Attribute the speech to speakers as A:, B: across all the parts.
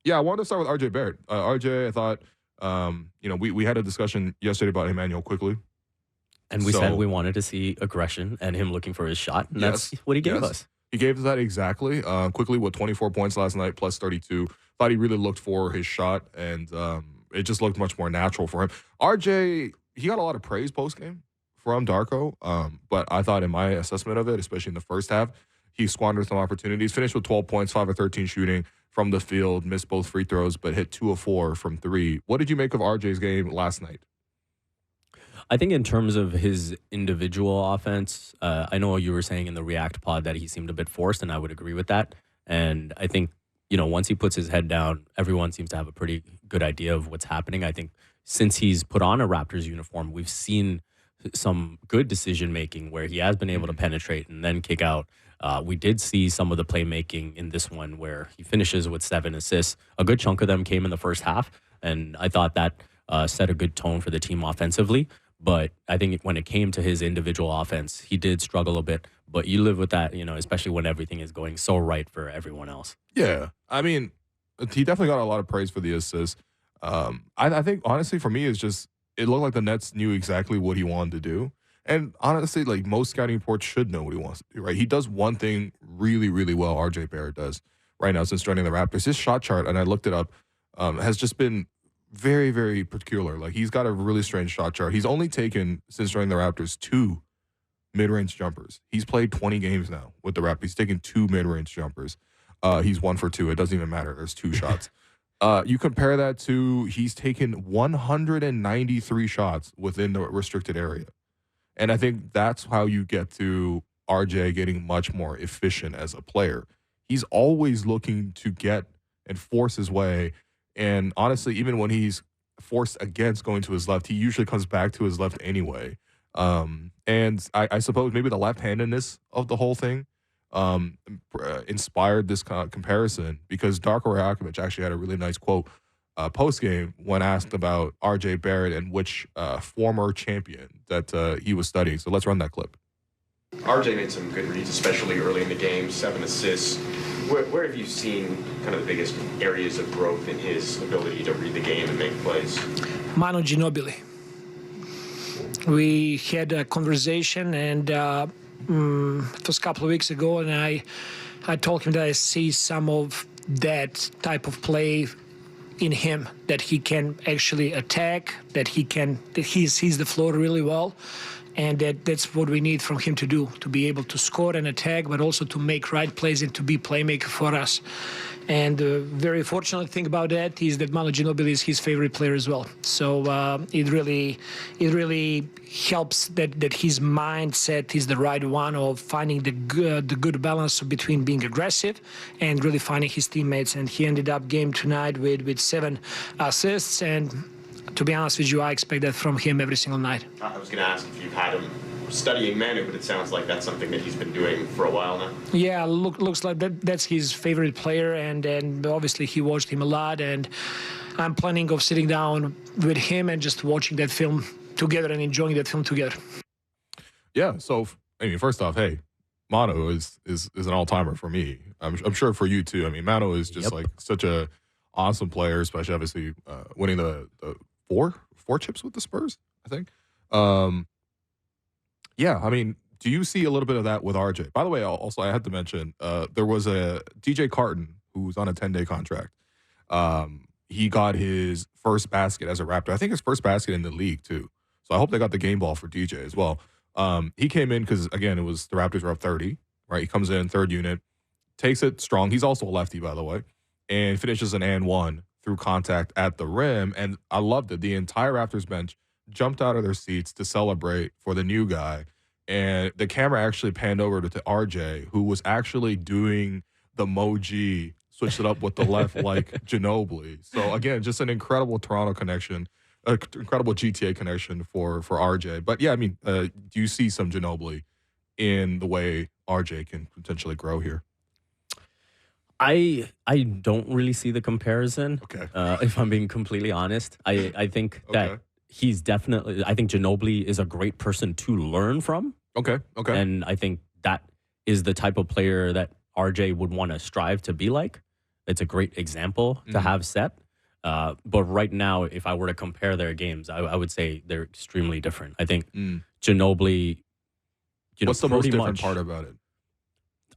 A: Yeah, I wanted to start with RJ Barrett. RJ, I thought, we had a discussion yesterday about Emmanuel quickly.
B: And we said
A: So
B: we wanted to see aggression and him looking for his shot, and that's
A: yes,
B: what he gave
A: yes,
B: us.
A: he gave us that exactly. Quickly with 24 points last night, plus 32. Thought he really looked for his shot, and it just looked much more natural for him. RJ, he got a lot of praise post game from Darko, but I thought in my assessment of it, especially in the first half, he squandered some opportunities. Finished with 12 points, 5 of 13 shooting from the field, missed both free throws, but hit 2 of 4 from three. What did you make of RJ's game last night?
B: I think in terms of his individual offense, I know you were saying in the React pod that he seemed a bit forced, and I would agree with that. And I think, once he puts his head down, everyone seems to have a pretty good idea of what's happening. I think since he's put on a Raptors uniform, we've seen some good decision making where he has been able to penetrate and then kick out. We did see some of the playmaking in this one where he finishes with 7 assists. A good chunk of them came in the first half, and I thought that set a good tone for the team offensively. But I think when it came to his individual offense, he did struggle a bit. But you live with that, especially when everything is going so right for everyone else.
A: Yeah, I mean, he definitely got a lot of praise for the assist. I think honestly for me, it's just it looked like the Nets knew exactly what he wanted to do, and honestly, like most scouting reports should know what he wants to do. Right? He does one thing really, really well. RJ Barrett does right now since joining the Raptors. His shot chart, and I looked it up, has just been very, very peculiar. Like he's got a really strange shot chart. He's only taken since joining the Raptors 2 mid-range jumpers. He's played 20 games now with the Raptors. He's taken 2 mid-range jumpers. He's 1 for 2. It doesn't even matter. There's 2 shots. You compare that to he's taken 193 shots within the restricted area. And I think that's how you get to RJ getting much more efficient as a player. He's always looking to get and force his way. And honestly, even when he's forced against going to his left, he usually comes back to his left anyway. And I suppose maybe the left-handedness of the whole thing inspired this kind of comparison because Darko Rajakovic actually had a really nice quote post-game when asked about RJ Barrett and which former champion that he was studying. So let's run that clip.
C: RJ made some good reads, especially early in the game, 7 assists. Where have you seen kind of the biggest areas of growth in his ability to read the game and make plays?
D: Manu Ginobili. We had a conversation, and it was a couple of weeks ago, and I told him that I see some of that type of play in him, that he can actually attack, that he sees the floor really well. And that's what we need from him to do, to be able to score and attack, but also to make right plays and to be playmaker for us. And the very fortunate thing about that is that Manu Ginobili is his favorite player as well. So it really helps that his mindset is the right one of finding the good balance between being aggressive and really finding his teammates. And he ended up game tonight with 7 assists. And to be honest with you, I expect that from him every single night.
C: I was going to ask if you've had him studying Manu, but it sounds like that's something that he's been doing for a while now.
D: Yeah, looks like that's his favorite player, and obviously he watched him a lot, and I'm planning of sitting down with him and just watching that film together and enjoying that film together.
A: Yeah, so, I mean, first off, hey, Manu is an all-timer for me. I'm sure for you, too. I mean, Manu is just, like, such a awesome player, especially, obviously, winning the four chips with the Spurs, I think. Yeah, I mean, do you see a little bit of that with RJ? By the way, also, I had to mention, there was a DJ Carton who's on a 10-day contract. He got his first basket as a Raptor. I think his first basket in the league, too. So I hope they got the game ball for DJ as well. He came in because, again, it was the Raptors were up 30, right? He comes in, third unit, takes it strong. He's also a lefty, by the way, and finishes an and one through contact at the rim. And I loved it. The entire Raptors bench jumped out of their seats to celebrate for the new guy. And the camera actually panned over to RJ, who was actually doing the Moji, switched it up with the left like Ginobili. So, again, just an incredible Toronto connection, incredible GTA connection for RJ. But, yeah, I mean, do you see some Ginobili in the way RJ can potentially grow here?
B: I don't really see the comparison.
A: Okay.
B: If I'm being completely honest, I think that he's definitely. I think Ginobili is a great person to learn from.
A: Okay.
B: And I think that is the type of player that RJ would want to strive to be like. it's a great example to have set. But right now, if I were to compare their games, I would say they're extremely different. I think Ginobili,
A: What's the most
B: pretty
A: different
B: much,
A: part about it?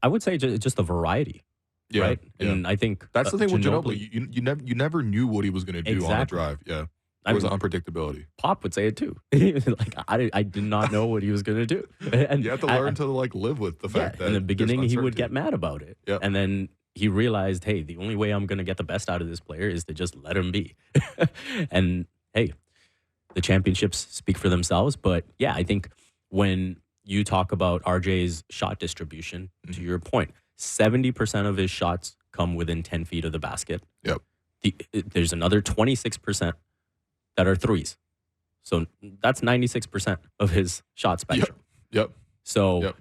B: I would say just the variety, right? And I think
A: that's the thing with Ginobili. You never knew what he was going to do on the drive. Yeah. There was an unpredictability.
B: Pop would say it too. Like I did not know what he was going to do. And
A: you have to learn to like live with the fact that
B: in the beginning he would get mad about it.
A: Yep.
B: And then he realized, hey, the only way I'm going to get the best out of this player is to just let him be. And hey, the championships speak for themselves. But yeah, I think when you talk about RJ's shot distribution, to your point, 70% of his shots come within 10 feet of the basket.
A: Yep.
B: There's another 26% that are threes. So that's 96% of his shot spectrum.
A: Yep.
B: So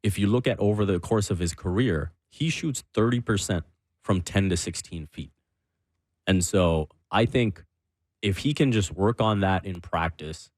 B: if you look at over the course of his career, he shoots 30% from 10 to 16 feet. And so I think if he can just work on that in practice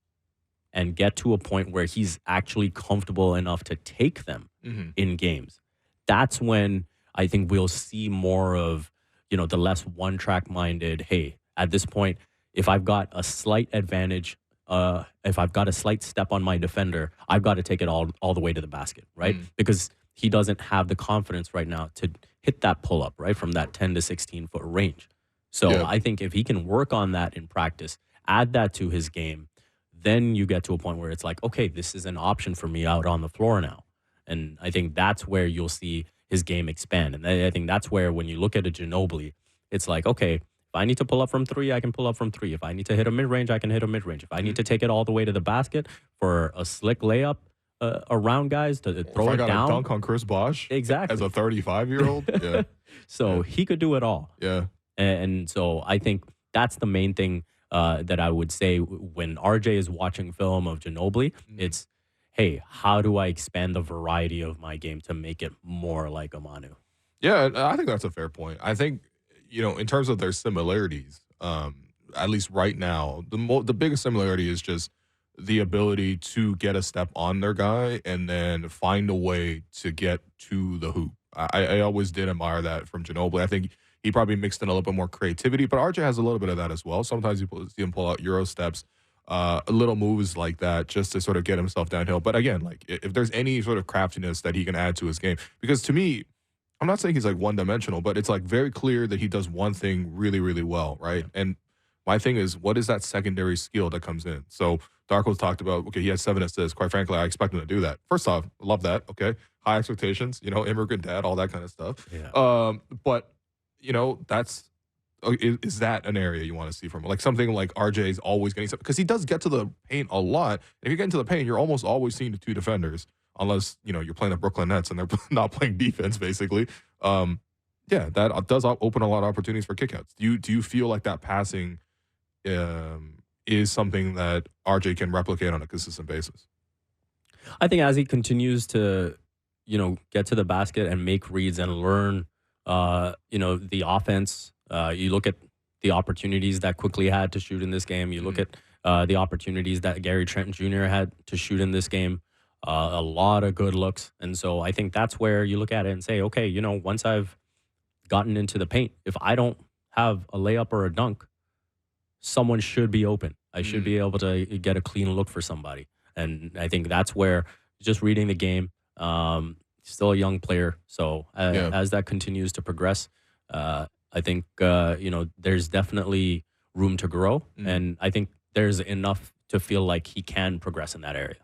B: and get to a point where he's actually comfortable enough to take them in games, that's when I think we'll see more of, the less one-track minded, hey, at this point, if I've got a slight advantage, if I've got a slight step on my defender, I've got to take it all the way to the basket, right? Because he doesn't have the confidence right now to hit that pull-up, right, from that 10 to 16-foot range. So I think if he can work on that in practice, add that to his game, then you get to a point where it's like, okay, this is an option for me out on the floor now. And I think that's where you'll see his game expand. And I think that's where when you look at a Ginobili, it's like, okay, if I need to pull up from three, I can pull up from three. If I need to hit a mid-range, I can hit a mid-range. If I need to take it all the way to the basket for a slick layup around guys to throw it down.
A: If I got a dunk on Chris Bosh
B: exactly.
A: as a 35-year-old, yeah.
B: So he could do it all.
A: Yeah.
B: And so I think that's the main thing that I would say when RJ is watching film of Ginobili, it's, hey, how do I expand the variety of my game to make it more like a Manu?
A: Yeah, I think that's a fair point. I think, in terms of their similarities, at least right now, the biggest similarity is just the ability to get a step on their guy and then find a way to get to the hoop. I always did admire that from Ginobili. I think he probably mixed in a little bit more creativity, but RJ has a little bit of that as well. Sometimes you see him pull out Euro steps, little moves like that just to sort of get himself downhill. But again, like if there's any sort of craftiness that he can add to his game, because to me, I'm not saying he's like one-dimensional, but it's like very clear that he does one thing really, really well, right? And my thing is, what is that secondary skill that comes in? So Darko's talked about, okay, he has 7 assists. Quite frankly, I expect him to do that. First off, love that, okay? High expectations, immigrant dad, all that kind of stuff.
B: Yeah.
A: But, that's is that an area you want to see from him? Like something like RJ's always getting something, because he does get to the paint a lot. If you get into the paint, you're almost always seeing the two defenders, unless, you're playing the Brooklyn Nets and they're not playing defense, basically. Yeah, that does open a lot of opportunities for kickouts. Do you feel like that passing is something that RJ can replicate on a consistent basis?
B: I think as he continues to, get to the basket and make reads and learn, the offense, you look at the opportunities that Quickly had to shoot in this game. You look at the opportunities that Gary Trent Jr. had to shoot in this game. A lot of good looks. And so I think that's where you look at it and say, okay, once I've gotten into the paint, if I don't have a layup or a dunk, someone should be open. I should be able to get a clean look for somebody. And I think that's where just reading the game, still a young player. So as that continues to progress, I think, there's definitely room to grow. And I think there's enough to feel like he can progress in that area.